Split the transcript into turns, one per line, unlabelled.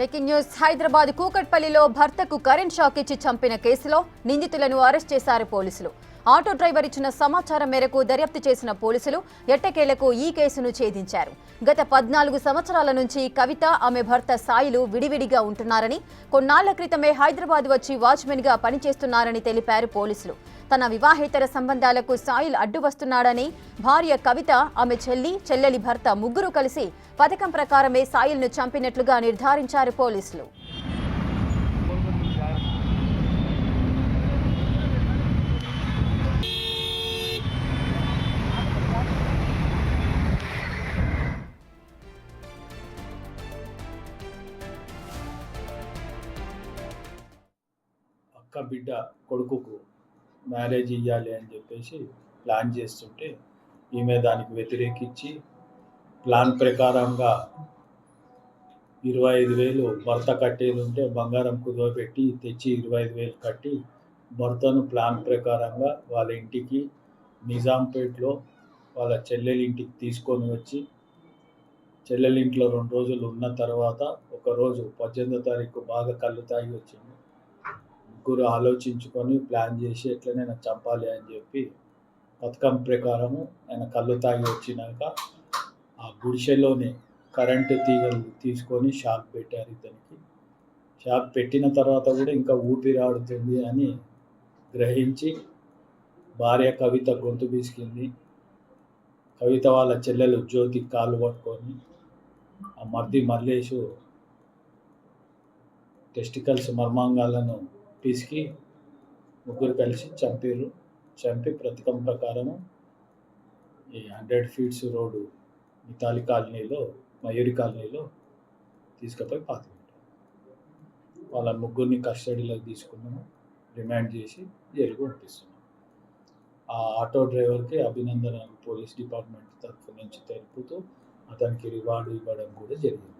Breaking news Hyderabad కూకట్పల్లిలో భర్తకు current shock ఇచ్చి చంపిన కేసులో నిందితులను అరెస్ట్ చేశారు పోలీసులు. ఆటో డ్రైవర్ ఇచ్చిన సమాచారం మేరకు దర్యాప్తు చేసిన పోలీసులు ఎట్టకేలకు ఈ కేసును ఛేదించారు. గత 14 సంవత్సరాల నుంచి కవిత ఆమె భర్త సాయిలు విడివిడిగా ఉంటున్నారని, కొన్నాళ్ల క్రితమే హైదరాబాద్ వచ్చి వాచ్మెన్ గా పనిచేస్తున్నారని తెలిపారు పోలీసులు. తన వివాహేతర సంబంధాలకు సాయిల్ అడ్డు వస్తున్నాడని, భార్య కవిత, ఆమె చెల్లెలి భర్త ముగ్గురు కలిసి పథకం ప్రకారమే సాయిల్ను చంపినట్లుగా నిర్ధారించారు పోలీసులు.
అక్క బిడ్డ కొడుకుకు మ్యారేజ్ ఇవ్వాలి అని చెప్పేసి ప్లాన్ చేస్తుంటే ఈమె దానికి వ్యతిరేకించి ప్లాన్ ప్రకారంగా 25,000 భర్త కట్టేది ఉంటే బంగారం కుదవపెట్టి తెచ్చి 25,000 కట్టి భర్తను ప్లాన్ ప్రకారంగా వాళ్ళ ఇంటికి నిజాంపేట్లో వాళ్ళ చెల్లెలి ఇంటికి తీసుకొని వచ్చి చెల్లెలి ఇంట్లో 2 రోజులు ఉన్న తర్వాత ఒకరోజు 18వ తారీఖు బాగా కళ్ళు తాగి వచ్చింది. ముగ్గురు ఆలోచించుకొని ప్లాన్ చేసి ఎట్లనైనా చంపాలి అని చెప్పి పథకం ప్రకారము ఆయన కళ్ళు తాగి వచ్చినాక ఆ గుడిసెలోనే కరెంటు తీగలు తీసుకొని షాక్ పెట్టారు ఇతనికి. షాక్ పెట్టిన తర్వాత కూడా ఇంకా ఊపిరాడుతుంది అని గ్రహించి భార్య కవిత గొంతు బీసికింది. కవిత వాళ్ళ చెల్లెలు జ్యోతి కాలు పట్టుకొని ఆ మర్ది మల్లేషు టెస్టికల్స్ మర్మాంగాలను పిసికి ముగ్గురు కలిసి చంపారు. చంపి పథకం ప్రకారము ఈ 100 ఫీట్స్ రోడ్డు మితాలి కాలనీలో మయూరి కాలనీలో తీసుకుపోయి పాతిపెట్టారు. వాళ్ళ ముగ్గురిని కస్టడీలోకి తీసుకున్నాము, రిమాండ్ చేసి జైలుకు పంపిస్తున్నాం. ఆ ఆటో డ్రైవర్కి అభినందనలు పోలీస్ డిపార్ట్మెంట్ తరఫు నుంచి తెలుపుతూ అతనికి రివార్డు ఇవ్వడం కూడా జరిగింది.